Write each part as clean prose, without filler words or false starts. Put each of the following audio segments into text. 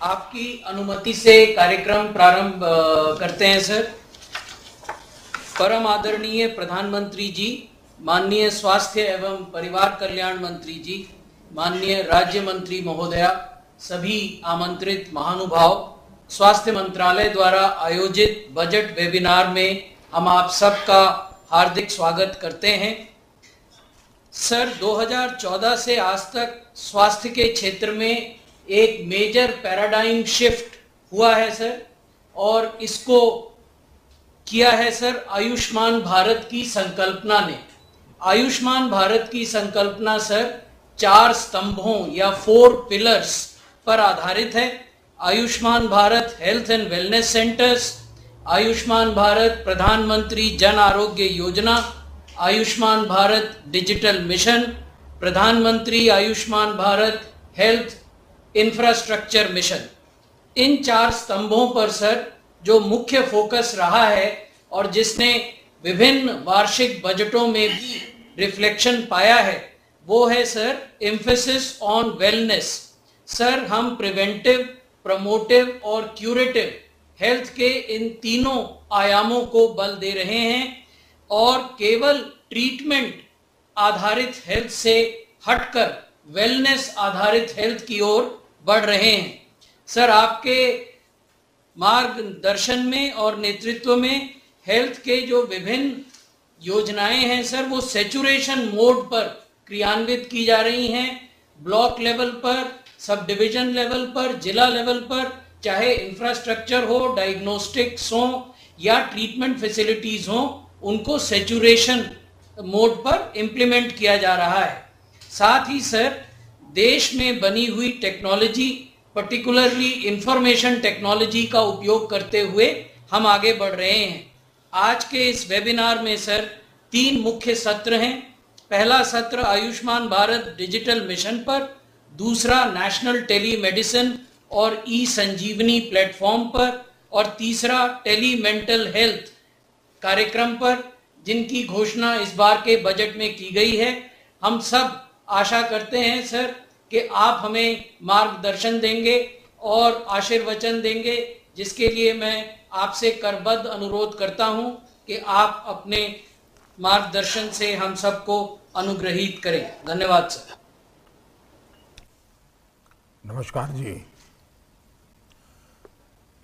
आपकी अनुमति से कार्यक्रम प्रारंभ करते हैं सर। परम आदरणीय प्रधानमंत्री जी, माननीय स्वास्थ्य एवं परिवार कल्याण मंत्री जी, माननीय राज्य मंत्री महोदया, सभी आमंत्रित महानुभाव, स्वास्थ्य मंत्रालय द्वारा आयोजित बजट वेबिनार में हम आप सबका हार्दिक स्वागत करते हैं। सर, 2014 से आज तक स्वास्थ्य के क्षेत्र में एक मेजर पैराडाइम शिफ्ट हुआ है सर, और इसको किया है सर आयुष्मान भारत की संकल्पना ने। आयुष्मान भारत की संकल्पना सर 4 स्तंभों या 4 पिलर्स पर आधारित है। Ayushman Bharat health and wellness centres, Ayushman Bharat प्रधानमंत्री जन आरोग्य योजना, आयुष्मान भारत डिजिटल मिशन, प्रधानमंत्री Ayushman Bharat health infrastructure mission. इन 4 स्तंभों पर सर जो मुख्य फोकस रहा है और जिसने विभिन्न वार्षिक बजटों में भी रिफ्लेक्शन पाया है, वो है sir emphasis on wellness. Sir, हम प्रिवेंटिव, प्रमोटिव और क्यूरेटिव हेल्थ के इन तीनों आयामों को बल दे रहे हैं और केवल ट्रीटमेंट आधारित हेल्थ से हटकर वेलनेस आधारित हेल्थ की ओर बढ़ रहे हैं। सर, आपके मार्गदर्शन में और नेतृत्व में हेल्थ के जो विभिन्न योजनाएं हैं सर, वो सैचुरेशन मोड पर क्रियान्वित की जा रही हैं। ब्लॉक लेवल पर, सब डिवीजन लेवल पर, जिला लेवल पर, चाहे इंफ्रास्ट्रक्चर हो, डायग्नोस्टिक्स हो या ट्रीटमेंट फैसिलिटीज हो, उनको सैचुरेशन मोड पर इम्प्लीमेंट किया जा रहा है। साथ ही सर, देश में बनी हुई टेक्नोलॉजी, पर्टिकुलरली इंफॉर्मेशन टेक्नोलॉजी का उपयोग करते हुए हम आगे बढ़ रहे हैं। आज के इस वेबिनार में सर 3 मुख्य सत्र हैं। पहला सत्र आयुष्मान भारत डिजिटल मिशन पर, दूसरा नेशनल टेली मेडिसिन और ई संजीवनी प्लेटफॉर्म पर, और तीसरा टेली मेंटल हेल्थ कार्यक्रम पर, जिनकी घोषणा इस बार के बजट में की गई है। हम सब आशा करते हैं सर कि आप हमें मार्गदर्शन देंगे और आशीर्वचन देंगे, जिसके लिए मैं आपसे करबद्ध अनुरोध करता हूं कि आप अपने मार्गदर्शन से हम सबको अनुग्रहित करें। धन्यवाद सर। नमस्कार जी।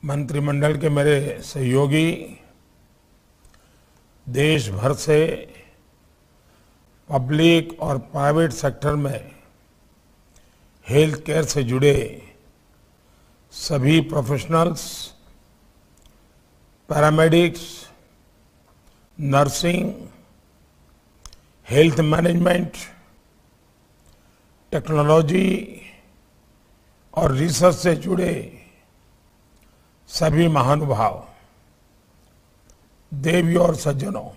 मंत्रिमंडल के मेरे सहयोगी, देश भर से पब्लिक और प्राइवेट सेक्टर में हेल्थ केयर से जुड़े सभी professionals, paramedics, nursing, health management, technology और रिसर्च से जुड़े सभी महानुभाव, देवी और सज्जनों,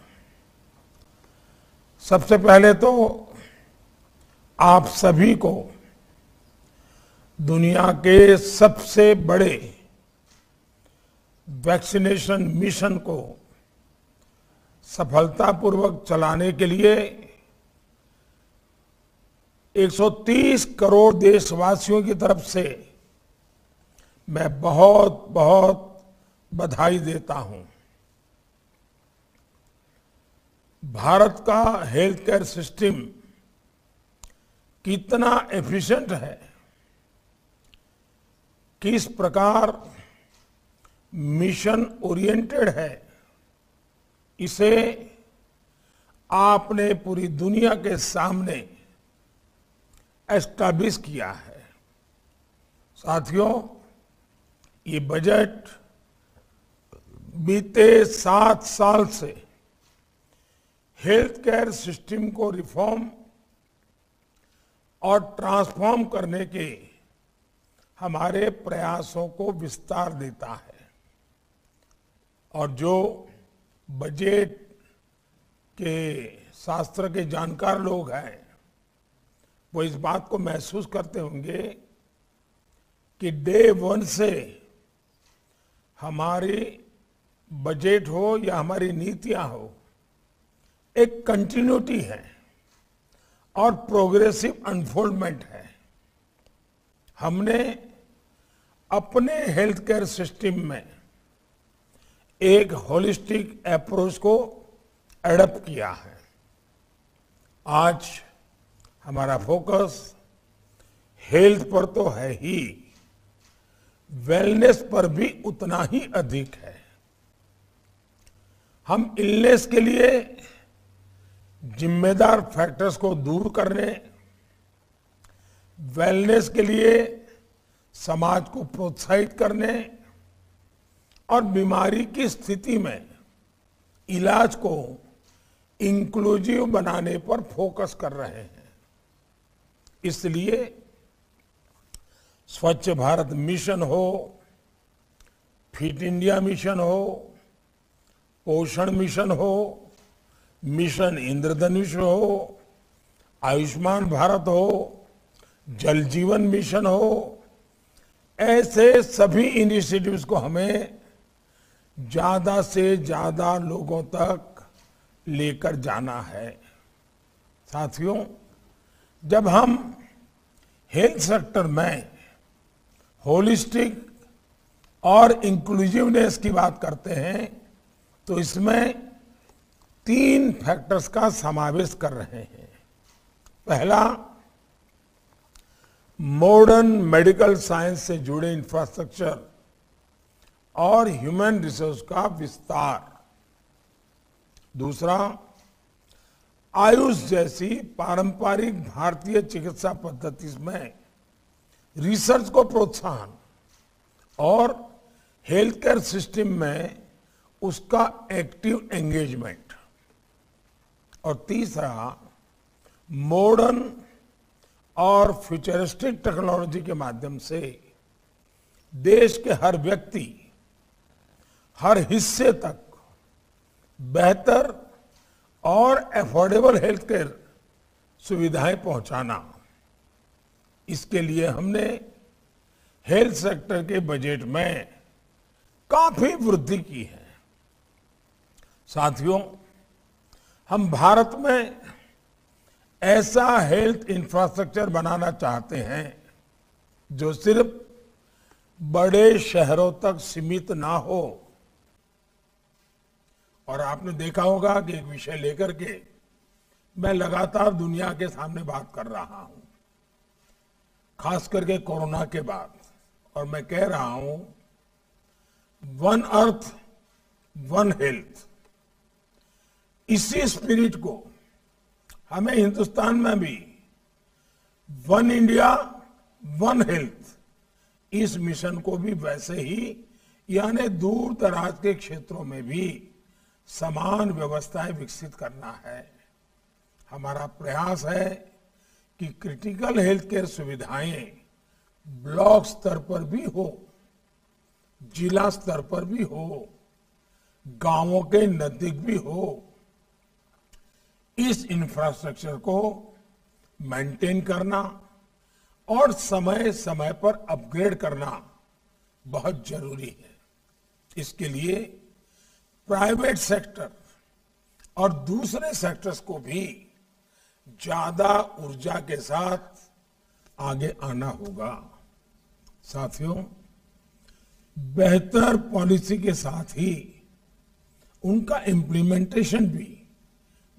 सबसे पहले तो आप सभी को दुनिया के सबसे बड़े वैक्सीनेशन मिशन को सफलतापूर्वक चलाने के लिए 130 करोड़ देशवासियों की तरफ से मैं बहुत बहुत बधाई देता हूं। भारत का हेल्थ केयर सिस्टम कितना एफिशिएंट है, किस प्रकार मिशन ओरिएंटेड है, इसे आपने पूरी दुनिया के सामने एस्टैब्लिश किया है। साथियों, ये बजट बीते 7 साल से हेल्थ केयर सिस्टम को रिफॉर्म और ट्रांसफॉर्म करने के हमारे प्रयासों को विस्तार देता है। और जो बजट के शास्त्र के जानकार लोग हैं, वो इस बात को महसूस करते होंगे कि डे 1 से हमारी बजट हो या हमारी नीतियां हो, एक कंटिन्यूटी है और प्रोग्रेसिव अनफोल्डमेंट है। हमने अपने हेल्थ केयर सिस्टम में एक होलिस्टिक अप्रोच को एडॉप्ट किया है। आज हमारा फोकस हेल्थ पर तो है ही, वेलनेस पर भी उतना ही अधिक है। हम इलनेस के लिए जिम्मेदार फैक्टर्स को दूर करने, वेलनेस के लिए समाज को प्रोत्साहित करने और बीमारी की स्थिति में इलाज को इंक्लूसिव बनाने पर फोकस कर रहे हैं। इसलिए स्वच्छ भारत मिशन हो, फिट इंडिया मिशन हो, पोषण मिशन हो, मिशन इंद्रधनुष हो, आयुष्मान भारत हो, जल जीवन मिशन हो, ऐसे सभी इनिशिएटिव्स को हमें ज्यादा से ज्यादा लोगों तक लेकर जाना है। साथियों, जब हम हेल्थ सेक्टर में होलिस्टिक और इंक्लूसिवनेस की बात करते हैं तो इसमें 3 फैक्टर्स का समावेश कर रहे हैं। पहला, मॉडर्न मेडिकल साइंस से जुड़े इंफ्रास्ट्रक्चर और ह्यूमन रिसोर्स का विस्तार। दूसरा, आयुष जैसी पारंपरिक भारतीय चिकित्सा पद्धति में रिसर्च को प्रोत्साहन और हेल्थ केयर सिस्टम में उसका एक्टिव एंगेजमेंट। और तीसरा, मॉडर्न और फ्यूचरिस्टिक टेक्नोलॉजी के माध्यम से देश के हर व्यक्ति, हर हिस्से तक बेहतर और अफोर्डेबल हेल्थ केयर सुविधाएं पहुंचाना। इसके लिए हमने हेल्थ सेक्टर के बजट में काफी वृद्धि की है। साथियों, हम भारत में ऐसा हेल्थ इंफ्रास्ट्रक्चर बनाना चाहते हैं जो सिर्फ बड़े शहरों तक सीमित ना हो। और आपने देखा होगा कि एक विषय लेकर के मैं लगातार दुनिया के सामने बात कर रहा हूं, खास करके कोरोना के बाद, और मैं कह रहा हूं वन अर्थ वन हेल्थ। इसी स्पिरिट को हमें हिंदुस्तान में भी वन इंडिया वन हेल्थ, इस मिशन को भी वैसे ही, यानी दूर दराज के क्षेत्रों में भी समान व्यवस्थाएं विकसित करना है। हमारा प्रयास है कि क्रिटिकल हेल्थ केयर सुविधाएं ब्लॉक स्तर पर भी हो, जिला स्तर पर भी हो, गांवों के नजदीक भी हो। इस इंफ्रास्ट्रक्चर को मेंटेन करना और समय समय पर अपग्रेड करना बहुत जरूरी है। इसके लिए प्राइवेट सेक्टर और दूसरे सेक्टर्स को भी ज्यादा ऊर्जा के साथ आगे आना होगा। साथियों, बेहतर पॉलिसी के साथ ही उनका इम्प्लीमेंटेशन भी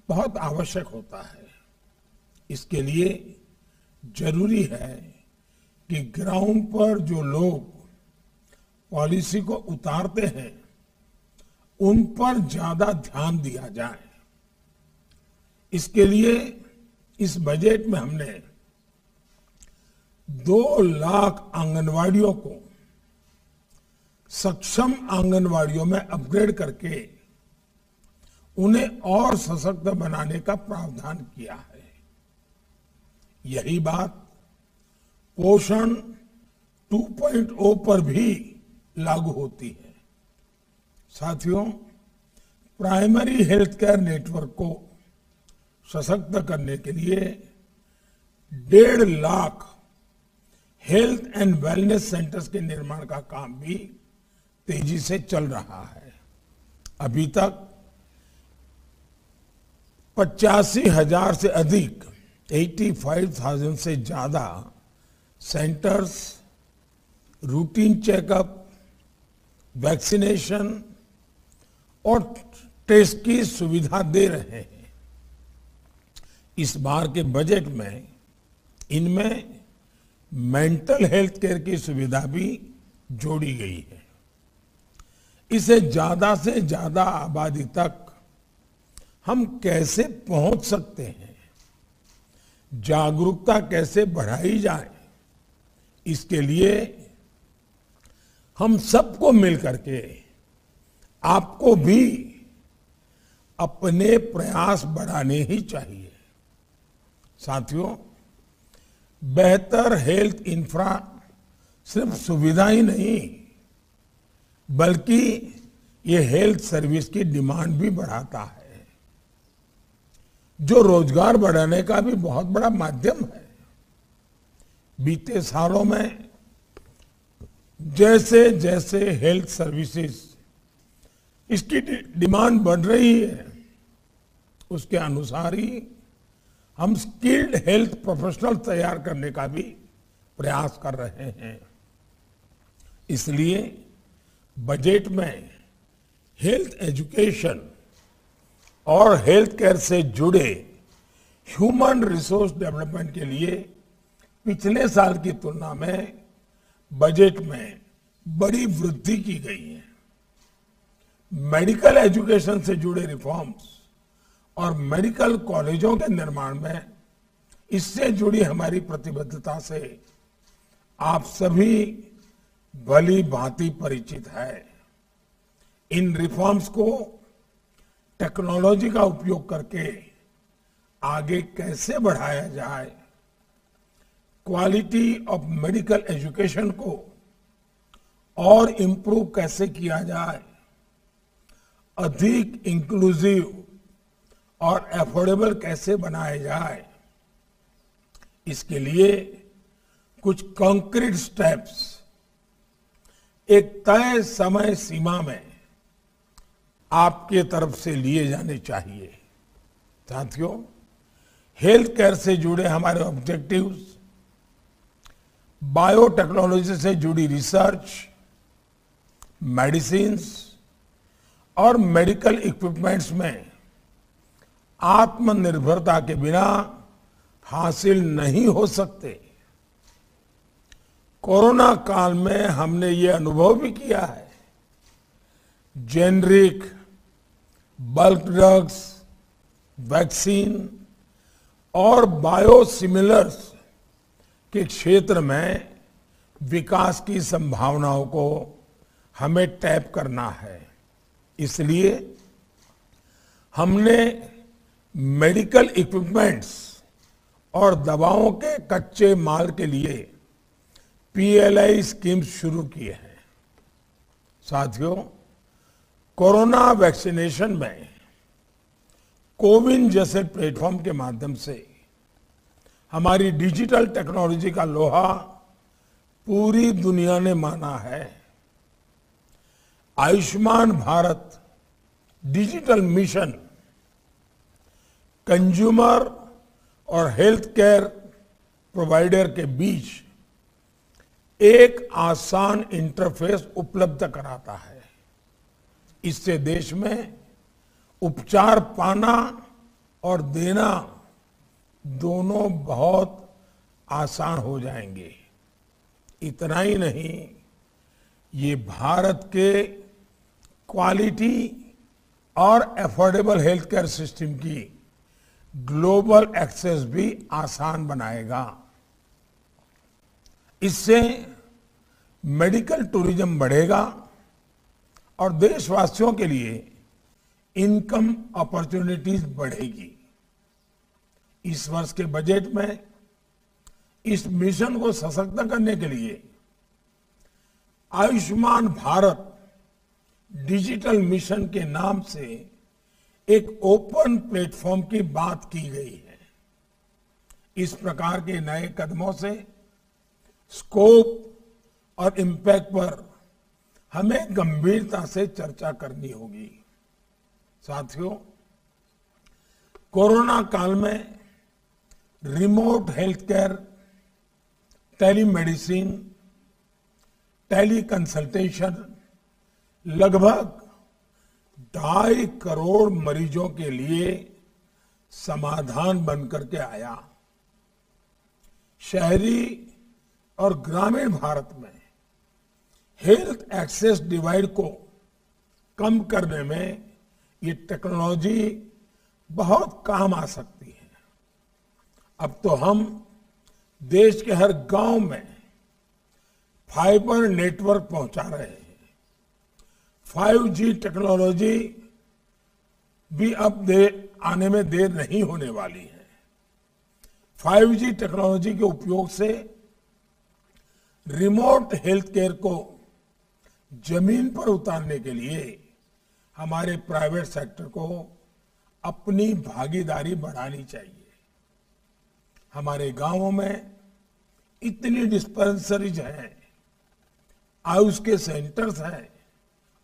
बहुत आवश्यक होता है। इसके लिए जरूरी है कि ग्राउंड पर जो लोग पॉलिसी को उतारते हैं उन पर ज्यादा ध्यान दिया जाए। इसके लिए इस बजट में हमने 2 लाख आंगनवाड़ियों को सक्षम आंगनवाड़ियों में अपग्रेड करके उन्हें और सशक्त बनाने का प्रावधान किया है। यही बात पोषण 2.0 पर भी लागू होती है। साथियों, प्राइमरी हेल्थ केयर नेटवर्क को सशक्त करने के लिए 1.5 lakh health and wellness centres के निर्माण का काम भी तेजी से चल रहा है। अभी तक 85,000 से अधिक 85,000 से ज्यादा सेंटर्स रूटीन चेकअप, वैक्सीनेशन और टेस्ट की सुविधा दे रहे हैं। इस बार के बजट में इनमें मेंटल हेल्थ केयर की सुविधा भी जोड़ी गई है। इसे ज्यादा से ज्यादा आबादी तक हम कैसे पहुंच सकते हैं, जागरूकता कैसे बढ़ाई जाए, इसके लिए हम सबको मिलकर के आपको भी अपने प्रयास बढ़ाने ही चाहिए। साथियों, बेहतर हेल्थ इंफ्रा सिर्फ सुविधा ही नहीं, बल्कि ये हेल्थ सर्विस की डिमांड भी बढ़ाता है, जो रोजगार बढ़ाने का भी बहुत बड़ा माध्यम है। बीते सालों में जैसे जैसे हेल्थ सर्विसेज इसकी डिमांड बढ़ रही है, उसके अनुसार ही हम स्किल्ड हेल्थ प्रोफेशनल तैयार करने का भी प्रयास कर रहे हैं। इसलिए बजट में हेल्थ एजुकेशन और हेल्थ केयर से जुड़े ह्यूमन रिसोर्स डेवलपमेंट के लिए पिछले साल की तुलना में बजट में बड़ी वृद्धि की गई है। मेडिकल एजुकेशन से जुड़े रिफॉर्म्स और मेडिकल कॉलेजों के निर्माण में इससे जुड़ी हमारी प्रतिबद्धता से आप सभी भली भांति परिचित है। इन रिफॉर्म्स को टेक्नोलॉजी का उपयोग करके आगे कैसे बढ़ाया जाए, क्वालिटी ऑफ मेडिकल एजुकेशन को और इम्प्रूव कैसे किया जाए, अधिक इंक्लूसिव और एफोर्डेबल कैसे बनाया जाए, इसके लिए कुछ कॉन्क्रीट स्टेप्स एक तय समय सीमा में आपके तरफ से लिए जाने चाहिए। साथियों, हेल्थ केयर से जुड़े हमारे ऑब्जेक्टिव्स, बायोटेक्नोलॉजी से जुड़ी रिसर्च, मेडिसिन्स और मेडिकल इक्विपमेंट्स में आत्मनिर्भरता के बिना हासिल नहीं हो सकते। कोरोना काल में हमने ये अनुभव भी किया है, जेनरिक, बल्क ड्रग्स, वैक्सीन और बायोसिमिलर्स के क्षेत्र में विकास की संभावनाओं को हमें टैप करना है। इसलिए हमने मेडिकल इक्विपमेंट्स और दवाओं के कच्चे माल के लिए पीएलआई स्कीम्स शुरू किए हैं। साथियों, कोरोना वैक्सीनेशन में कोविन जैसे प्लेटफॉर्म के माध्यम से हमारी डिजिटल टेक्नोलॉजी का लोहा पूरी दुनिया ने माना है। Ayushman Bharat digital mission consumer और हेल्थ केयर प्रोवाइडर के बीच एक आसान इंटरफेस उपलब्ध कराता है। इससे देश में उपचार पाना और देना दोनों बहुत आसान हो जाएंगे। इतना ही नहीं, ये भारत के क्वालिटी और एफोर्डेबल हेल्थ केयर सिस्टम की ग्लोबल एक्सेस भी आसान बनाएगा। इससे मेडिकल टूरिज्म बढ़ेगा और देशवासियों के लिए इनकम अपॉर्चुनिटीज बढ़ेगी। इस वर्ष के बजट में इस मिशन को सशक्त करने के लिए आयुष्मान भारत डिजिटल मिशन के नाम से एक ओपन प्लेटफॉर्म की बात की गई है। इस प्रकार के नए कदमों से स्कोप और इम्पैक्ट पर हमें गंभीरता से चर्चा करनी होगी। साथियों, कोरोना काल में remote health care, telemedicine, tele consultation लगभग 2.5 करोड़ मरीजों के लिए समाधान बनकर के आया। शहरी और ग्रामीण भारत में हेल्थ एक्सेस डिवाइड को कम करने में ये टेक्नोलॉजी बहुत काम आ सकती है। अब तो हम देश के हर गांव में फाइबर नेटवर्क पहुंचा रहे हैं। 5G टेक्नोलॉजी भी अब आने में देर नहीं होने वाली है। 5G टेक्नोलॉजी के उपयोग से रिमोट हेल्थ केयर को जमीन पर उतारने के लिए हमारे प्राइवेट सेक्टर को अपनी भागीदारी बढ़ानी चाहिए। हमारे गांवों में इतनी डिस्पेंसरीज हैं, आयुष के सेंटर्स हैं,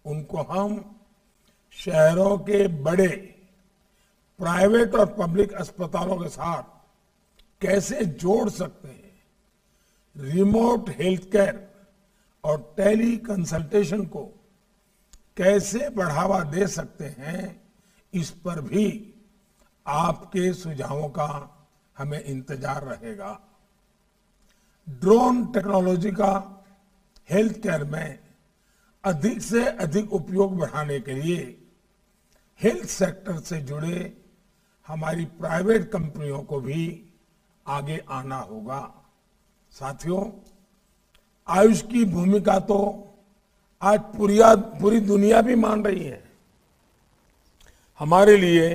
उनको हम शहरों के बड़े प्राइवेट और पब्लिक अस्पतालों के साथ कैसे जोड़ सकते हैं, रिमोट हेल्थ केयर और टेली कंसल्टेशन को कैसे बढ़ावा दे सकते हैं, इस पर भी आपके सुझावों का हमें इंतजार रहेगा। ड्रोन टेक्नोलॉजी का हेल्थ केयर में अधिक से अधिक उपयोग बढ़ाने के लिए हेल्थ सेक्टर से जुड़े हमारी प्राइवेट कंपनियों को भी आगे आना होगा। साथियों, आयुष की भूमिका तो आज पूरी दुनिया भी मान रही है। हमारे लिए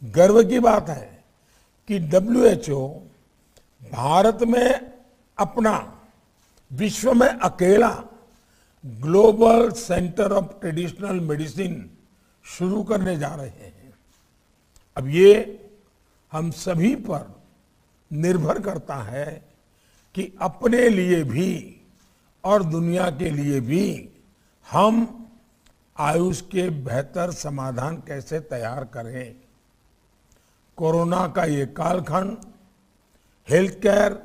गर्व की बात है कि WHO भारत में अपना विश्व में अकेला global centre of traditional medicine शुरू करने जा रहे हैं। अब ये हम सभी पर निर्भर करता है कि अपने लिए भी और दुनिया के लिए भी हम आयुष के बेहतर समाधान कैसे तैयार करें। कोरोना का ये कालखंड हेल्थ केयर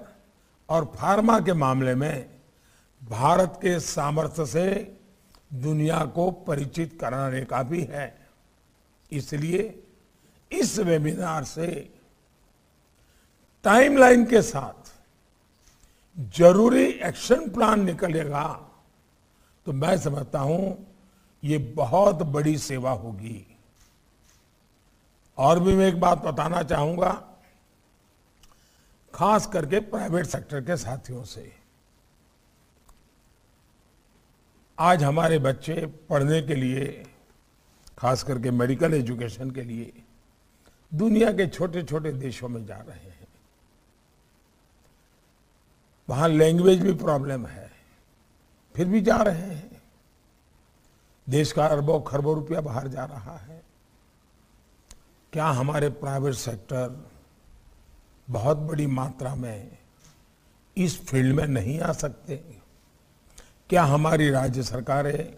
और फार्मा के मामले में भारत के सामर्थ्य से दुनिया को परिचित कराने का भी है। इसलिए इस वेबिनार से टाइमलाइन के साथ जरूरी एक्शन प्लान निकलेगा तो मैं समझता हूं ये बहुत बड़ी सेवा होगी। और भी मैं एक बात बताना चाहूंगा, खास करके प्राइवेट सेक्टर के साथियों से। आज हमारे बच्चे पढ़ने के लिए, खास करके मेडिकल एजुकेशन के लिए दुनिया के छोटे छोटे देशों में जा रहे हैं। वहां लैंग्वेज भी प्रॉब्लम है, फिर भी जा रहे हैं। देश का अरबों खरबों रुपया बाहर जा रहा है। क्या हमारे प्राइवेट सेक्टर बहुत बड़ी मात्रा में इस फील्ड में नहीं आ सकते? क्या हमारी राज्य सरकारें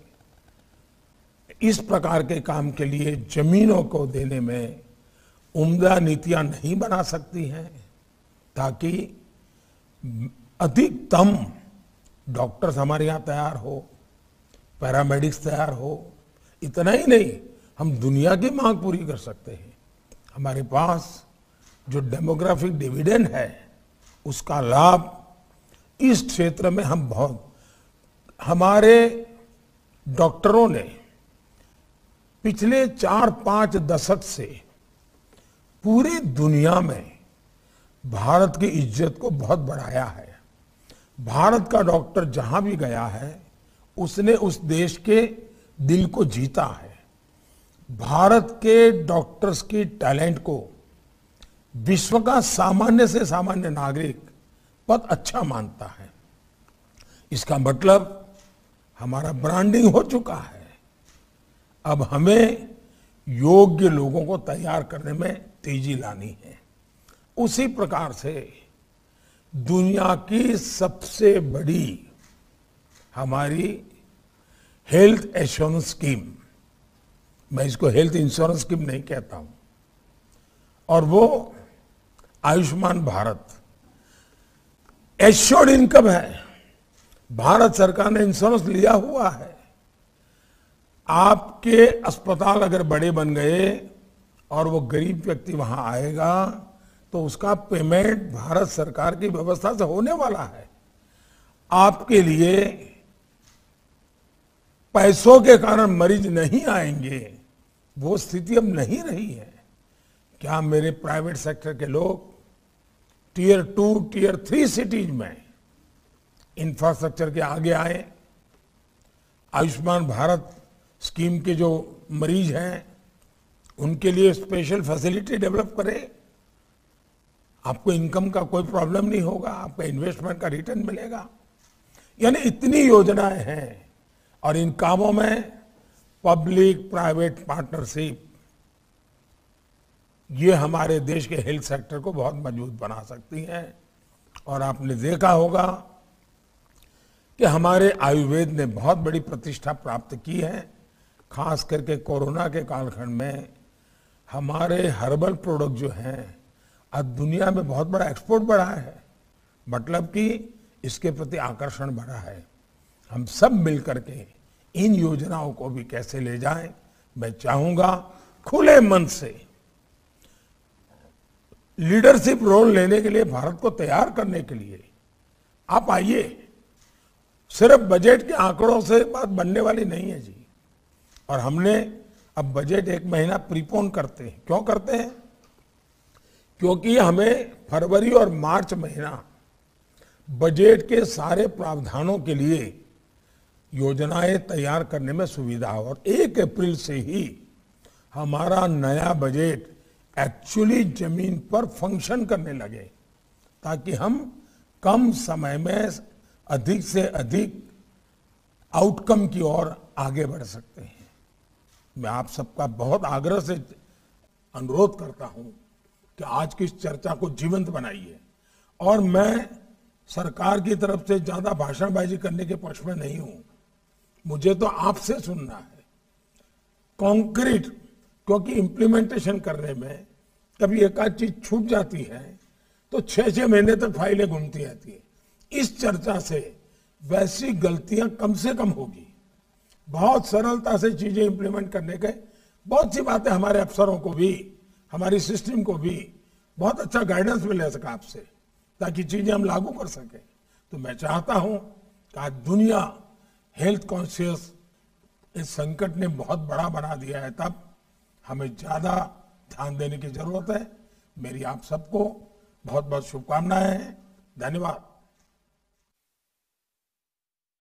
इस प्रकार के काम के लिए जमीनों को देने में उम्दा नीतियां नहीं बना सकती हैं, ताकि अधिकतम डॉक्टर्स हमारे यहाँ तैयार हो, पैरामेडिक्स तैयार हो? इतना ही नहीं, हम दुनिया की मांग पूरी कर सकते हैं। हमारे पास जो डेमोग्राफिक डिविडेंड है उसका लाभ इस क्षेत्र में हम बहुत, हमारे डॉक्टरों ने पिछले 4-5 दशक से पूरी दुनिया में भारत की इज्जत को बहुत बढ़ाया है। भारत का डॉक्टर जहां भी गया है उसने उस देश के दिल को जीता है। भारत के डॉक्टर्स की टैलेंट को विश्व का सामान्य से सामान्य नागरिक बहुत अच्छा मानता है। इसका मतलब हमारा ब्रांडिंग हो चुका है। अब हमें योग्य लोगों को तैयार करने में तेजी लानी है। उसी प्रकार से दुनिया की सबसे बड़ी हमारी हेल्थ एश्योरेंस स्कीम, मैं इसको हेल्थ इंश्योरेंस स्कीम नहीं कहता हूं, और वो आयुष्मान भारत। एश्योर्ड इनकम है, भारत सरकार ने इंश्योरेंस लिया हुआ है। आपके अस्पताल अगर बड़े बन गए और वो गरीब व्यक्ति वहां आएगा तो उसका पेमेंट भारत सरकार की व्यवस्था से होने वाला है। आपके लिए पैसों के कारण मरीज नहीं आएंगे, वो स्थिति अब नहीं रही है। क्या मेरे प्राइवेट सेक्टर के लोग टियर 2, टियर 3 सिटीज में इंफ्रास्ट्रक्चर के आगे आए? आयुष्मान भारत स्कीम के जो मरीज हैं उनके लिए स्पेशल फैसिलिटी डेवलप करें। आपको इनकम का कोई प्रॉब्लम नहीं होगा, आपका इन्वेस्टमेंट का रिटर्न मिलेगा। यानी इतनी योजनाएं हैं और इन कामों में पब्लिक प्राइवेट पार्टनरशिप ये हमारे देश के हेल्थ सेक्टर को बहुत मजबूत बना सकती हैं। और आपने देखा होगा कि हमारे आयुर्वेद ने बहुत बड़ी प्रतिष्ठा प्राप्त की है। खास करके कोरोना के कालखंड में हमारे हर्बल प्रोडक्ट जो हैं आज दुनिया में बहुत बड़ा एक्सपोर्ट बढ़ा है। मतलब कि इसके प्रति आकर्षण बढ़ा है। हम सब मिलकर के इन योजनाओं को भी कैसे ले जाएं, मैं चाहूंगा खुले मन से लीडरशिप रोल लेने के लिए, भारत को तैयार करने के लिए आप आइए। सिर्फ बजट के आंकड़ों से बात बनने वाली नहीं है जी। और हमने अब बजट 1 महीना प्रीपोन करते हैं। क्यों करते हैं? क्योंकि हमें फरवरी और मार्च महीना बजट के सारे प्रावधानों के लिए योजनाएं तैयार करने में सुविधा हो। और 1 अप्रैल से ही हमारा नया बजट एक्चुअली जमीन पर फंक्शन करने लगे, ताकि हम कम समय में अधिक से अधिक आउटकम की ओर आगे बढ़ सकते हैं। मैं आप सबका बहुत आग्रह से अनुरोध करता हूं कि आज की इस चर्चा को जीवंत बनाइए। और मैं सरकार की तरफ से ज्यादा भाषणबाजी करने के पक्ष में नहीं हूं। मुझे तो आपसे सुनना है कॉन्क्रीट, क्योंकि इंप्लीमेंटेशन करने में कभी एक आध चीज छूट जाती है तो 6-6 महीने तक फाइलें घूमती रहती है। इस चर्चा से वैसी गलतियां कम से कम होगी। बहुत सरलता से चीजें इंप्लीमेंट करने के बहुत सी बातें हमारे अफसरों को भी, हमारी सिस्टम को भी बहुत अच्छा गाइडेंस मिल सका आपसे, ताकि चीजें हम लागू कर सकें। तो मैं चाहता हूं कि आज दुनिया हेल्थ कॉन्शियस इस संकट ने बहुत बड़ा बना दिया है, तब हमें ज्यादा ध्यान देने की जरूरत है। मेरी आप सबको बहुत बहुत शुभकामनाएं हैं। धन्यवाद।